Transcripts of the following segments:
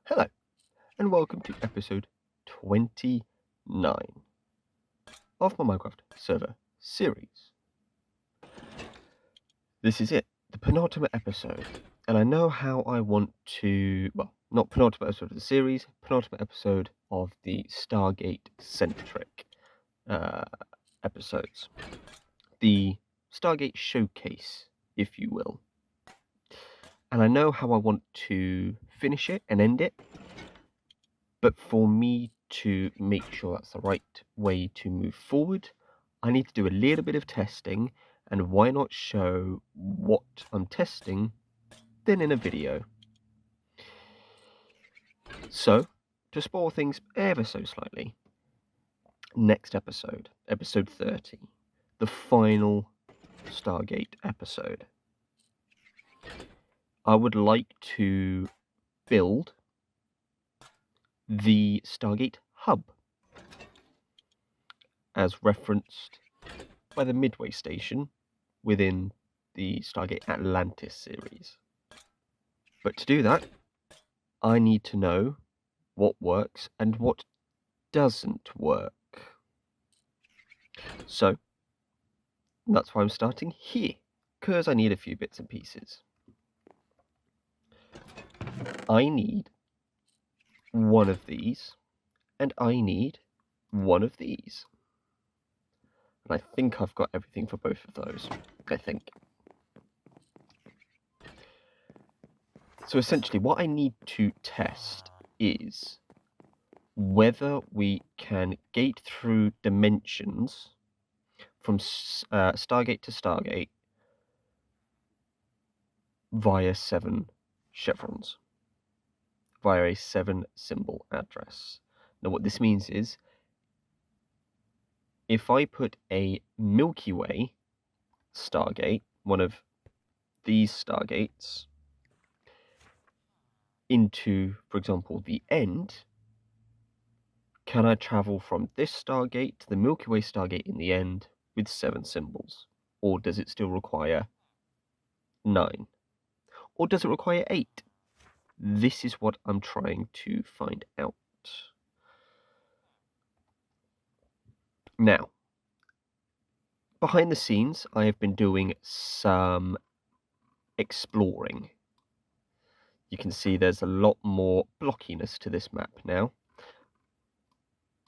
Hello, and welcome to episode 29 of my Minecraft server series. This is it, the penultimate episode, and I know how I want to, well, not penultimate episode of the series, penultimate episode of the Stargate-centric episodes. The Stargate showcase, if you will. And I know how I want to finish it and end it, but for me to make sure that's the right way to move forward, I need to do a little bit of testing, and why not show what I'm testing then in a video. So, to spoil things ever so slightly, next episode, episode 30, the final Stargate episode, I would like to build the Stargate hub as referenced by the Midway station within the Stargate Atlantis series. But to do that, I need to know what works and what doesn't work. So, that's why I'm starting here, because I need a few bits and pieces. I need one of these, and I need one of these. And I think I've got everything for both of those, I think. So essentially, what I need to test is whether we can gate through dimensions from Stargate to Stargate via 7 chevrons, via a 7-symbol address. Now what this means is, if I put a Milky Way Stargate, one of these Stargates, into, for example, the end, can I travel from this Stargate to the Milky Way Stargate in the end with 7 symbols? Or does it still require 9? Or does it require 8? This is what I'm trying to find out. Now, behind the scenes, I have been doing some exploring. You can see there's a lot more blockiness to this map now,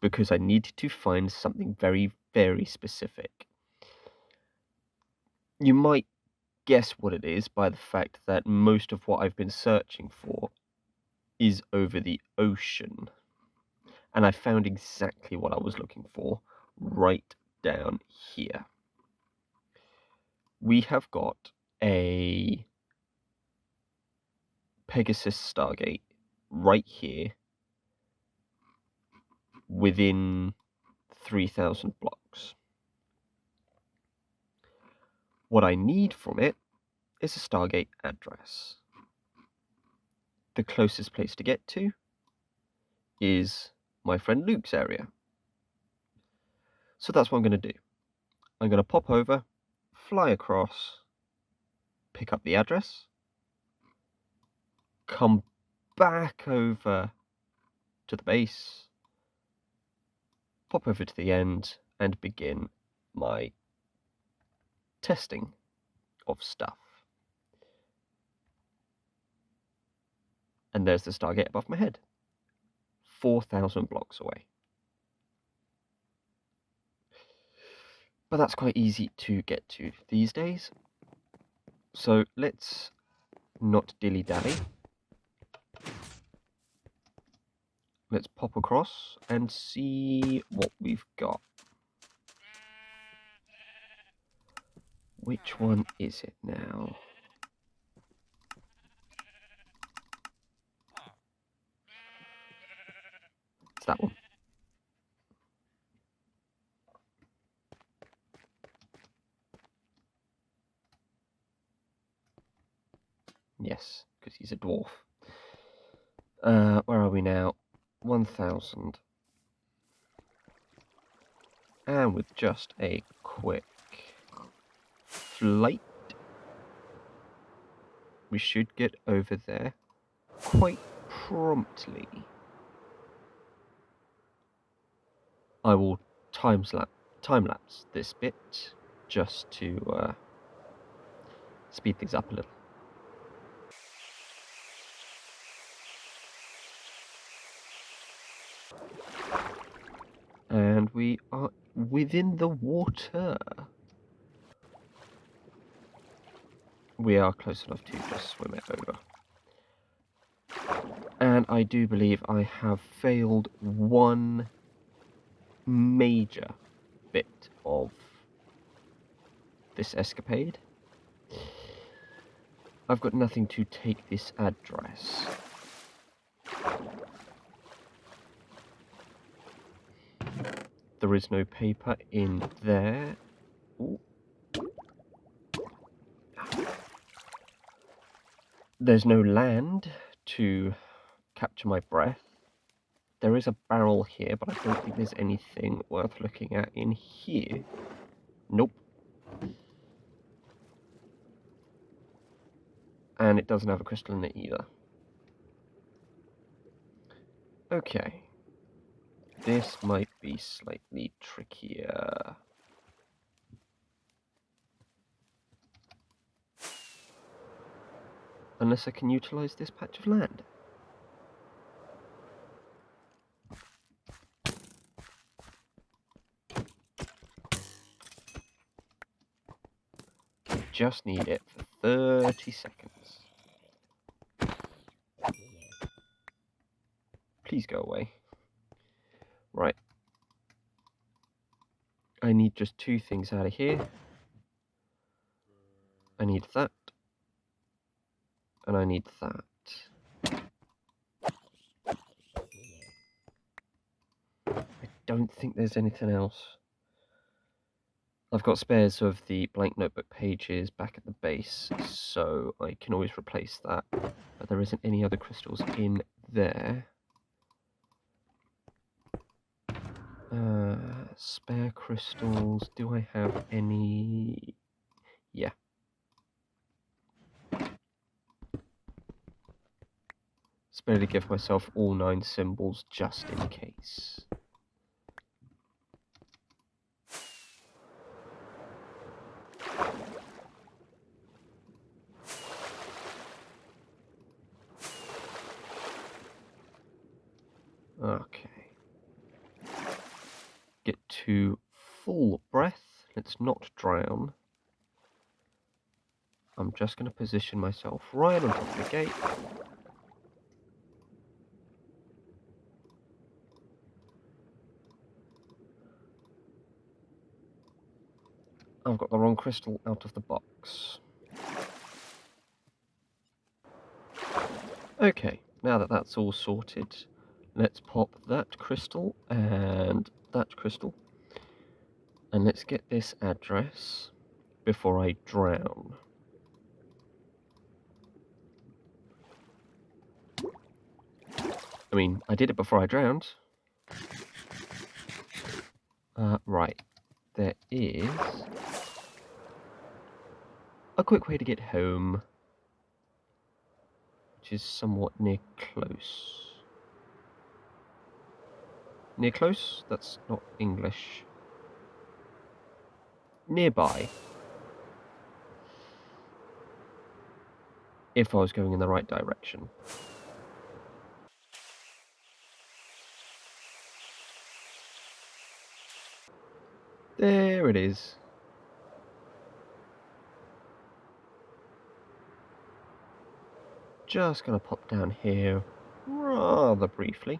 because I needed to find something very, very specific. You might guess what it is by the fact that most of what I've been searching for is over the ocean. And I found exactly what I was looking for right down here. We have got a Pegasus Stargate right here within 3,000 blocks. What I need from it is a Stargate address. The closest place to get to is my friend Luke's area. So that's what I'm going to do. I'm going to pop over, fly across, pick up the address, come back over to the base, pop over to the end, and begin my testing of stuff. And there's the Stargate above my head, 4,000 blocks away. But that's quite easy to get to these days. So let's not dilly-dally. Let's pop across and see what we've got. Which one is it now? It's that one. Yes, because he's a dwarf. Where are we now? 1,000. And with just a quick flight, we should get over there quite promptly. I will time-lapse this bit just to speed things up a little. And we are within the water. We are close enough to just swim it over. And I do believe I have failed one major bit of this escapade. I've got nothing to take this address. There is no paper in there. Ooh. There's no land to capture my breath. There is a barrel here, but I don't think there's anything worth looking at in here. Nope. And it doesn't have a crystal in it either. Okay. This might be slightly trickier. Unless I can utilize this patch of land. Just need it for 30 seconds. Please go away. Right. I need just two things out of here. I need that. And I need that. I don't think there's anything else. I've got spares of the blank notebook pages back at the base, so I can always replace that. But there isn't any other crystals in there. Spare crystals. Do I have any? Yeah. It's better to give myself all 9 symbols just in case. Okay. Get to full breath. Let's not drown. I'm just going to position myself right on top of the gate. I've got the wrong crystal out of the box. Okay, now that that's all sorted, let's pop that crystal and that crystal. And let's get this address before I drown. I mean, I did it before I drowned. Right. There is a quick way to get home, which is somewhat near close. Near close? That's not English. Nearby. If I was going in the right direction. There it is. Just gonna pop down here rather briefly.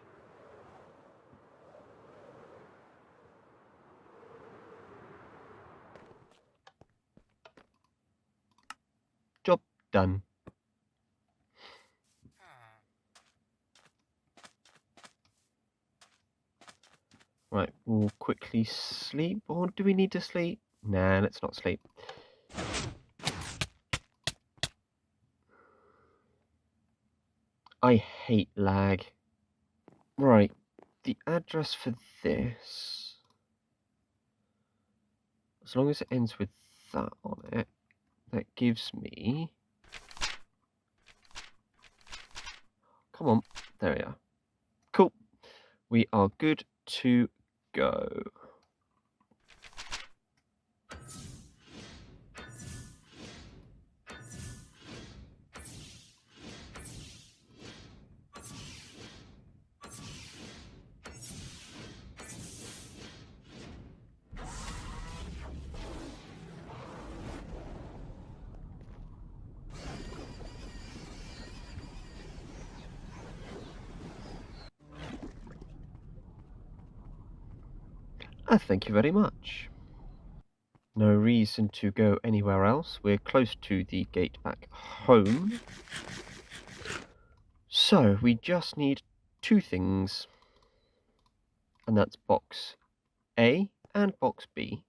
Job done. Right, we'll quickly sleep. Or do we need to sleep? Nah, let's not sleep. I hate lag. Right, the address for this, as long as it ends with that on it, that gives me... Come on, There we are. Cool. We are good to go. Thank you very much. No reason to go anywhere else. We're close to the gate back home. So we just need two things. And that's box A and box B.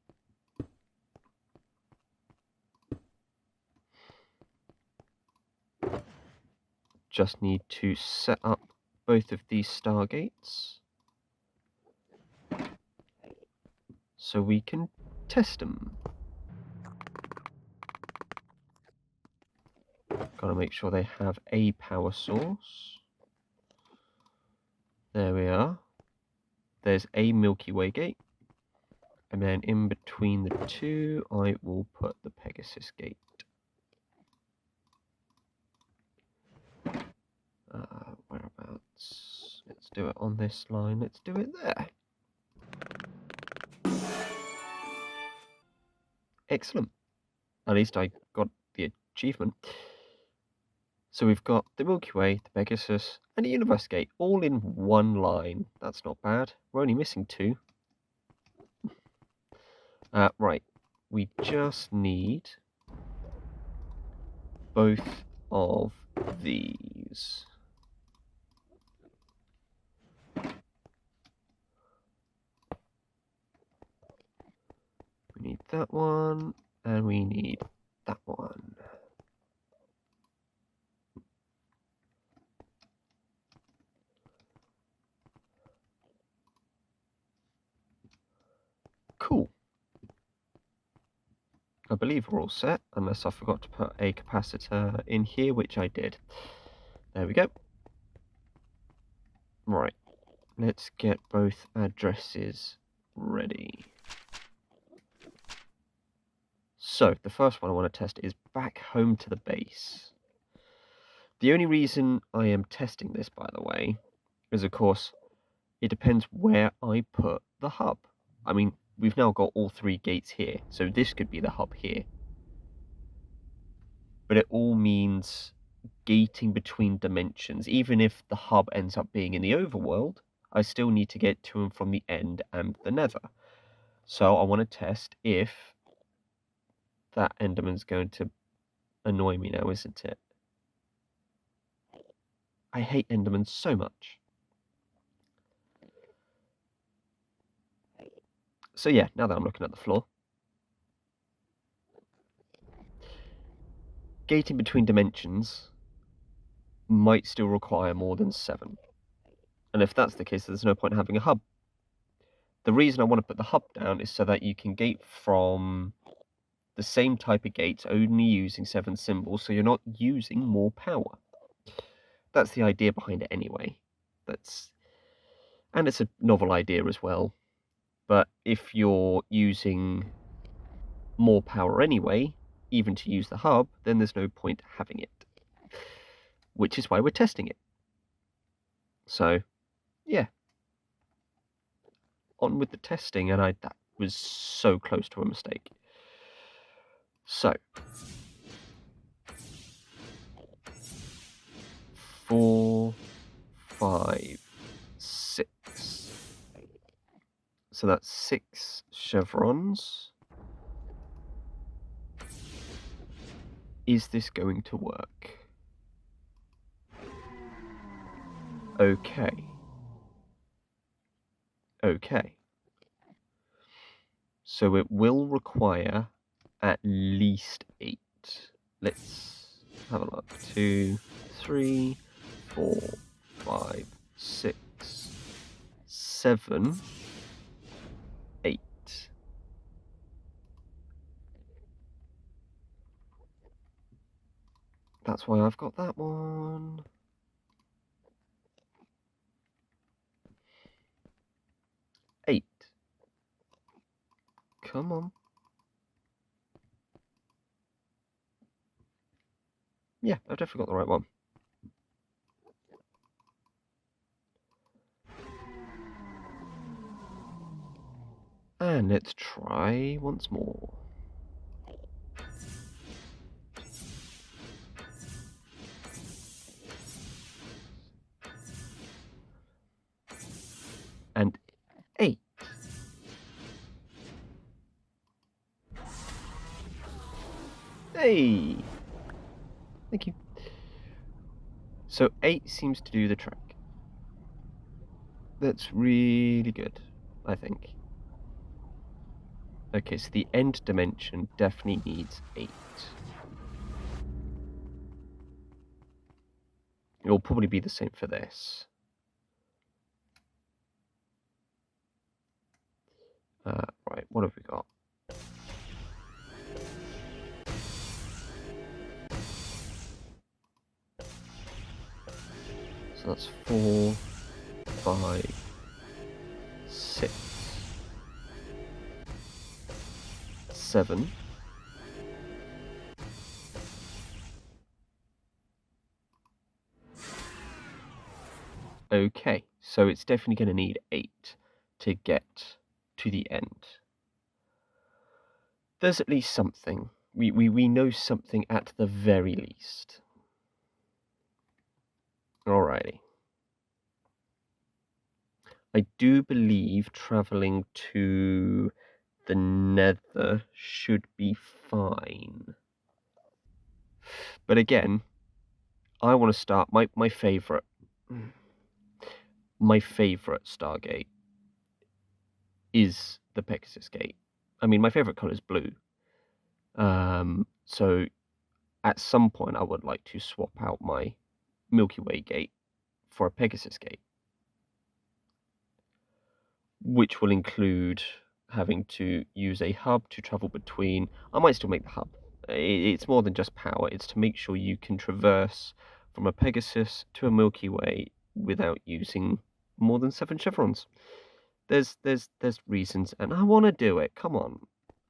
Just need to set up both of these stargates so we can test them. Gotta make sure they have a power source. There we are. There's a Milky Way gate. And then in between the two, I will put the Pegasus gate. Whereabouts? Let's do it on this line. Let's do it there. Excellent. At least I got the achievement. So we've got the Milky Way, the Pegasus, and the Universe Gate all in one line. That's not bad. We're only missing two. Right. We just need both of these. We need that one, and we need that one. Cool. I believe we're all set, unless I forgot to put a capacitor in here, which I did. There we go. Right. Let's get both addresses ready. So, the first one I want to test is back home to the base. The only reason I am testing this, by the way, is of course, it depends where I put the hub. I mean, we've now got all three gates here, so this could be the hub here. But it all means gating between dimensions. Even if the hub ends up being in the overworld, I still need to get to and from the end and the nether. So I want to test if that Enderman's going to annoy me now, isn't it? I hate Enderman so much. So yeah, now that I'm looking at the floor, gating between dimensions might still require more than 7. And if that's the case, there's no point in having a hub. The reason I want to put the hub down is so that you can gate from the same type of gates, only using 7 symbols, so you're not using more power. That's the idea behind it anyway. And it's a novel idea as well. But if you're using more power anyway, even to use the hub, then there's no point having it. Which is why we're testing it. So, yeah. On with the testing, and that was so close to a mistake. So, 4, 5, 6. So that's 6 chevrons. Is this going to work? Okay. Okay. So it will require at least 8. Let's have a look. 2, 3, 4, 5, 6, 7, 8. That's why I've got that one. Come on. Yeah, I've definitely got the right one. And let's try once more. And 8. Hey! Thank you. So 8 seems to do the trick. That's really good, I think. Okay, so the end dimension definitely needs 8. It'll probably be the same for this. Right, what have we got? So that's 4, 5, 6, 7. Okay, so it's definitely going to need 8 to get to the end. There's at least something. We know something at the very least. Alrighty. I do believe travelling to the Nether should be fine. But again, I want to start my favourite Stargate is the Pegasus Gate. I mean, my favourite colour is blue. So at some point I would like to swap out my Milky Way gate for a Pegasus Gate, which will include having to use a hub to travel between. I might still make the hub. It's more than just power. It's to make sure you can traverse from a Pegasus to a Milky Way without using more than 7 chevrons. There's reasons, and I want to do it. Come on.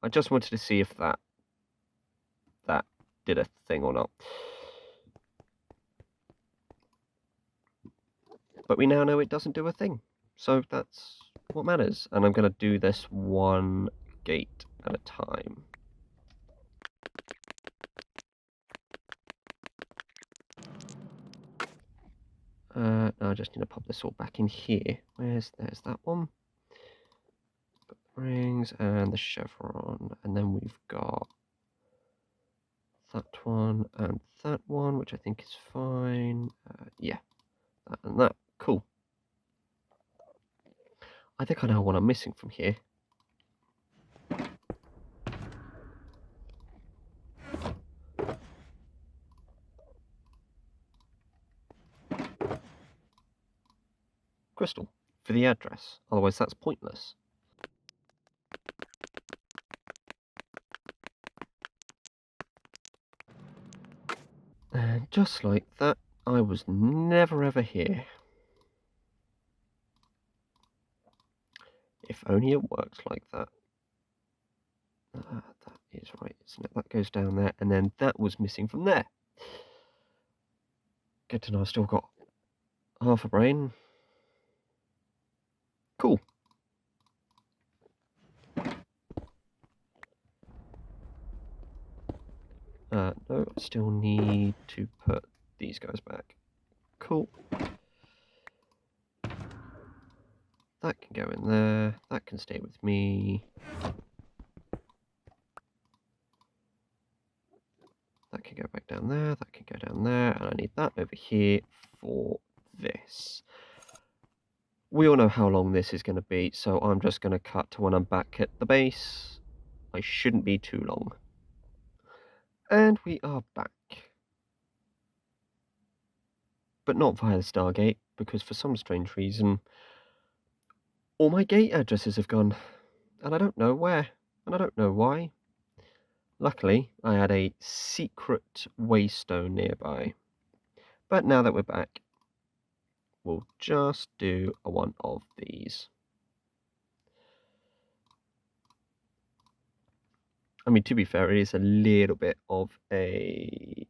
I just wanted to see if that did a thing or not. But we now know it doesn't do a thing. So that's what matters. And I'm going to do this one gate at a time. Now I just need to pop this all back in here. There's that one. Got the rings and the chevron. And then we've got that one and that one, which I think is fine. Yeah, that and that. Cool. I think I know what I'm missing from here. Crystal for the address. Otherwise, that's pointless. And just like that, I was never ever here. If only it works like that. That is right, isn't it? That goes down there, and then that was missing from there. Good to know I've still got half a brain. Cool. No, I still need to put these guys back. Cool. That can go in there. That can stay with me. That can go back down there. That can go down there. And I need that over here for this. We all know how long this is going to be, so I'm just going to cut to when I'm back at the base. I shouldn't be too long. And we are back. But not via the Stargate, because for some strange reason, all my gate addresses have gone. And I don't know where, and I don't know why. Luckily, I had a secret waystone nearby. But now that we're back, we'll just do one of these. I mean, to be fair, it is a little bit of a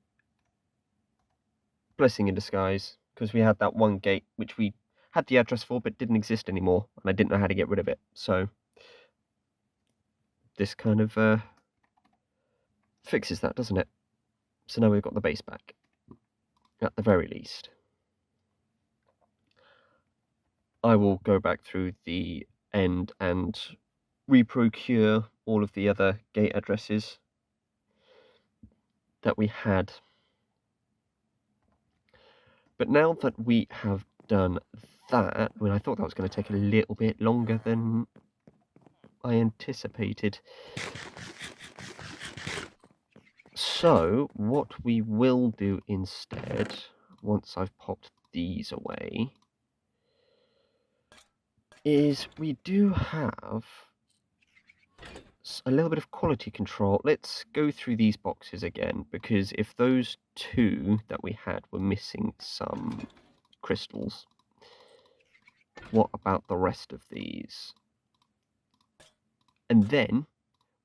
blessing in disguise, because we had that one gate which we had the address for but didn't exist anymore, and I didn't know how to get rid of it. So this kind of fixes that, doesn't it? So now we've got the base back, at the very least. I will go back through the end and reprocure all of the other gate addresses that we had. But now that we have done that, I mean, I thought that was going to take a little bit longer than I anticipated. So what we will do instead, once I've popped these away, is we do have a little bit of quality control. Let's go through these boxes again, because if those two that we had were missing some crystals, what about the rest of these? And then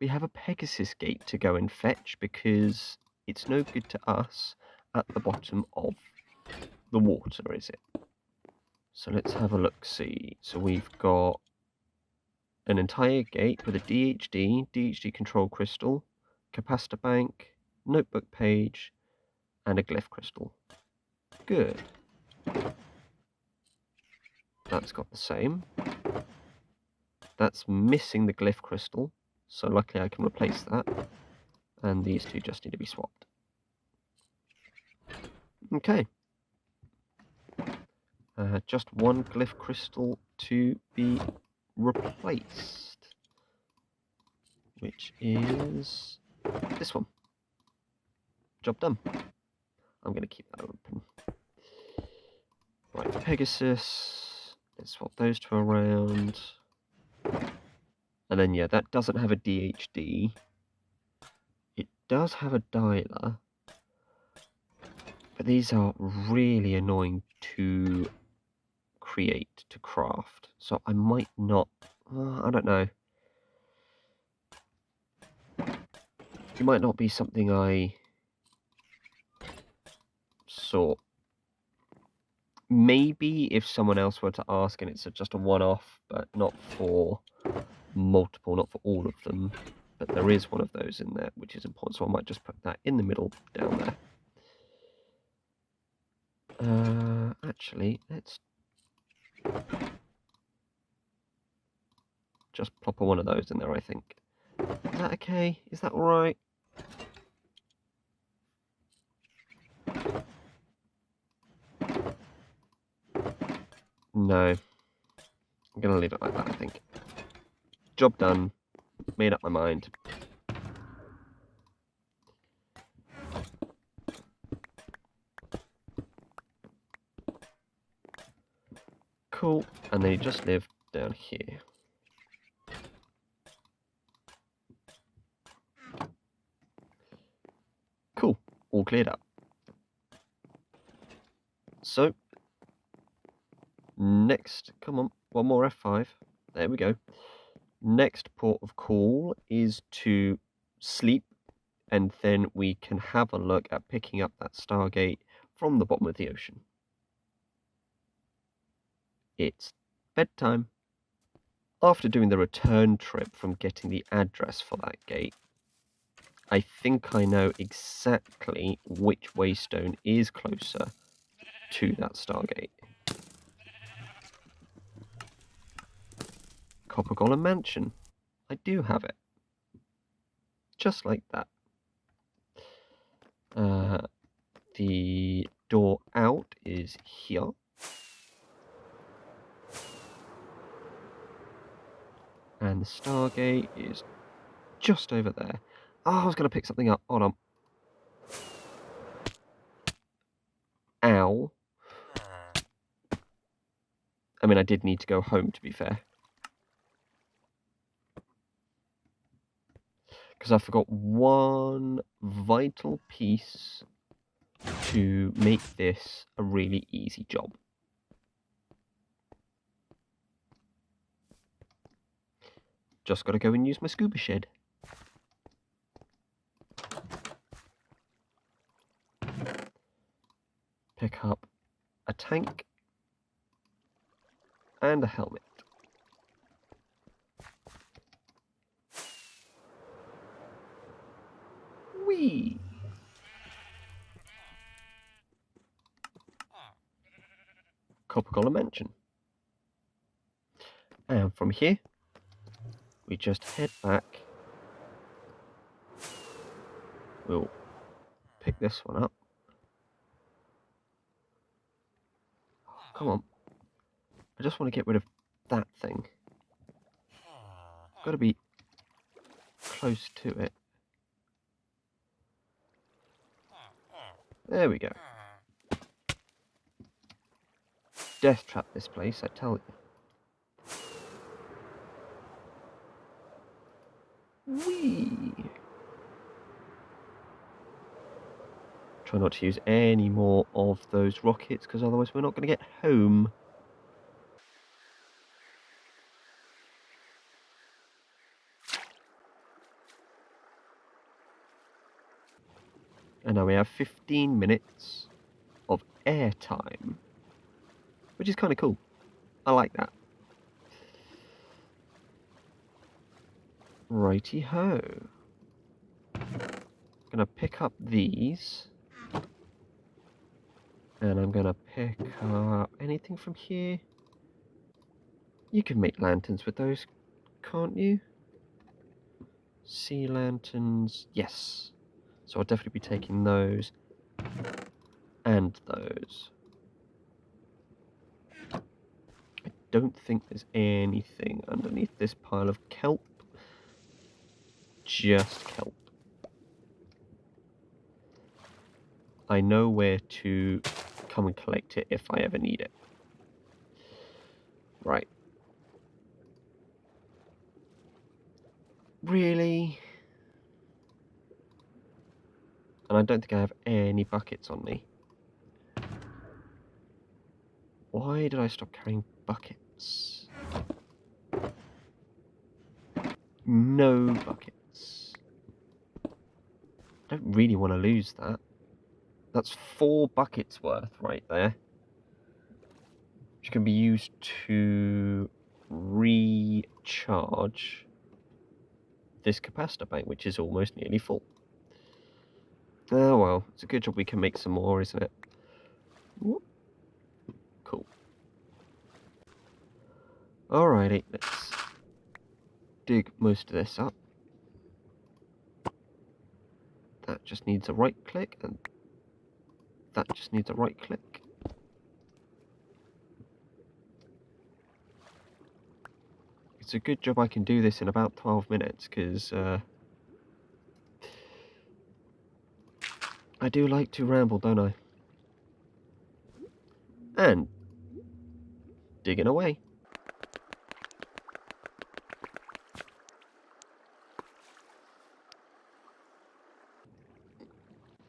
we have a Pegasus gate to go and fetch, because it's no good to us at the bottom of the water, is it? So let's have a look-see. So we've got an entire gate with a DHD control crystal, capacitor bank, notebook page, and a glyph crystal. Good. That's got the same. That's missing the glyph crystal, so luckily I can replace that. And these two just need to be swapped. Okay. Just one glyph crystal to be replaced, which is this one. Job done. I'm going to keep that open. Right, Pegasus. Let's swap those two around. And then, yeah, that doesn't have a DHD. It does have a dialer. But these are really annoying to create, to craft. So I might not... I don't know. It might not be something I sort. Maybe if someone else were to ask and it's just a one-off, but not for multiple, not for all of them. But there is one of those in there, which is important, so I might just put that in the middle down there. Actually, let's just plop one of those in there, I think. Is that okay? Is that alright? No. I'm going to leave it like that, I think. Job done. Made up my mind. Cool. And then you just live down here. Cool. All cleared up. So, next, come on, one more F5. There we go. Next port of call is to sleep, and then we can have a look at picking up that Stargate from the bottom of the ocean. It's bedtime. After doing the return trip from getting the address for that gate, I think I know exactly which waystone is closer to that Stargate. Copper Golem Mansion. I do have it. Just like that. The door out is here. And the Stargate is just over there. Oh, I was going to pick something up. Hold on. Ow. I mean, I did need to go home, to be fair. Because I forgot one vital piece to make this a really easy job. Just got to go and use my scuba shed. pick up a tank and a helmet. Whee! Copper Collar Mansion. And from here, we just head back. We'll pick this one up. Oh, come on. I just want to get rid of that thing. Got to be close to it. There we go. Death trap this place, I tell you. Whee! Try not to use any more of those rockets, because otherwise we're not going to get home. And now we have 15 minutes of airtime, which is kind of cool. I like that. Righty ho. Gonna pick up these. And I'm gonna pick up anything from here. You can make lanterns with those, can't you? Sea lanterns, yes. So I'll definitely be taking those and those. I don't think there's anything underneath this pile of kelp. Just kelp. I know where to come and collect it if I ever need it. Right. Really? And I don't think I have any buckets on me. Why did I stop carrying buckets? No buckets. I don't really want to lose that. That's 4 buckets worth right there, which can be used to recharge this capacitor bank, which is almost nearly full. Oh well, it's a good job we can make some more, isn't it? Whoop. Cool. Alrighty, let's dig most of this up. That just needs a right click, and that just needs a right click. It's a good job I can do this in about 12 minutes, because I do like to ramble, don't I? And digging away.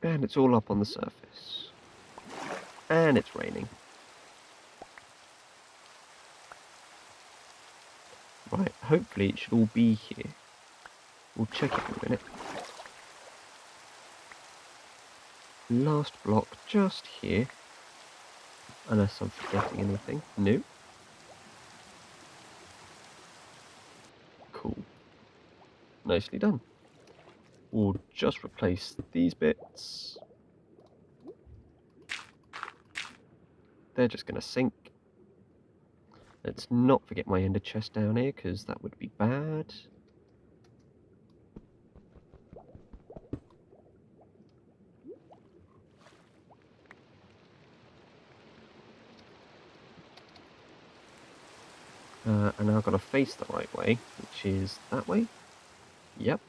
And it's all up on the surface. And it's raining. Right, hopefully it should all be here. We'll check it in a minute. Last block just here. Unless I'm forgetting anything. No. Cool. Nicely done. We'll just replace these bits. They're just going to sink. Let's not forget my ender chest down here, because that would be bad. And now I've got to face the right way, which is that way. Yep.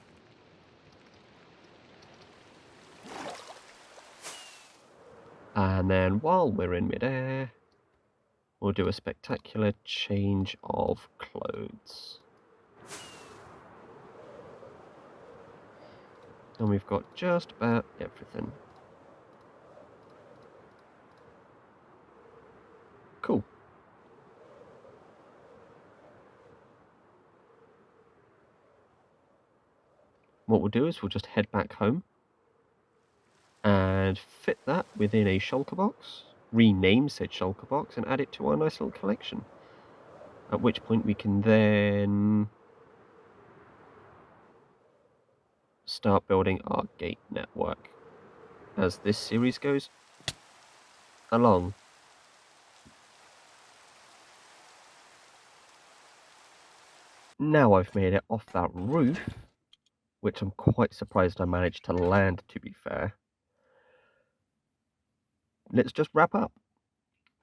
And then while we're in midair, we'll do a spectacular change of clothes. And we've got just about everything. Cool. What we'll do is we'll just head back home and fit that within a shulker box. rename said shulker box and add it to our nice little collection. At which point we can then start building our gate network as this series goes along. Now I've made it off that roof, which I'm quite surprised I managed to land, to be fair. Let's just wrap up.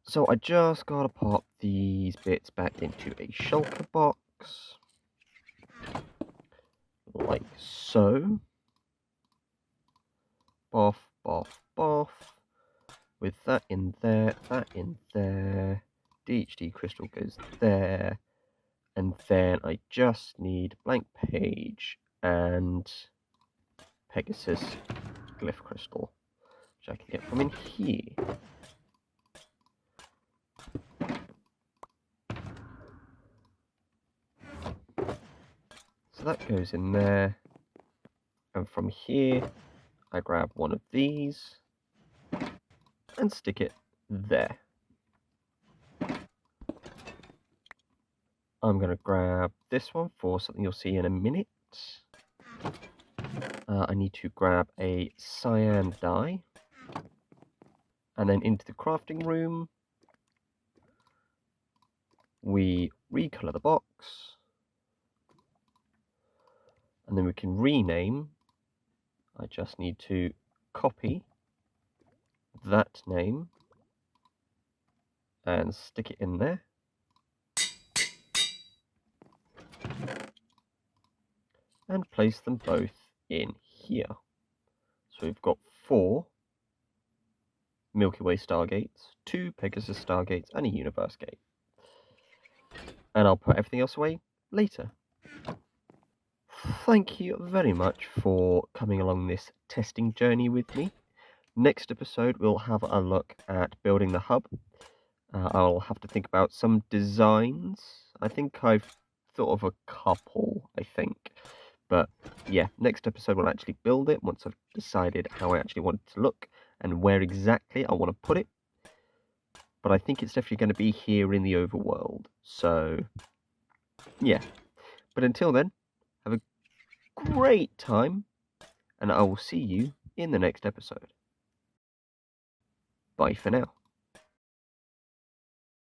So I just gotta pop these bits back into a shulker box, like so. Boff, boff, boff. With that in there, DHD crystal goes there, and then I just need blank page and Pegasus glyph crystal, which I can get from in here. So that goes in there, and from here I grab one of these and stick it there. I'm going to grab this one for something you'll see in a minute. I need to grab a cyan dye, and then into the crafting room we recolor the box, and then we can rename. I just need to copy that name and stick it in there. And place them both in here. So we've got 4 Milky Way Stargates, 2 Pegasus Stargates, and a Universe Gate. And I'll put everything else away later. Thank you very much for coming along this testing journey with me. Next episode, we'll have a look at building the hub. I'll have to think about some designs. I think I've thought of a couple, But yeah, next episode we'll actually build it once I've decided how I actually want it to look and where exactly I want to put it. But I think it's definitely going to be here in the overworld. So yeah. But until then, have a great time, and I will see you in the next episode. Bye for now.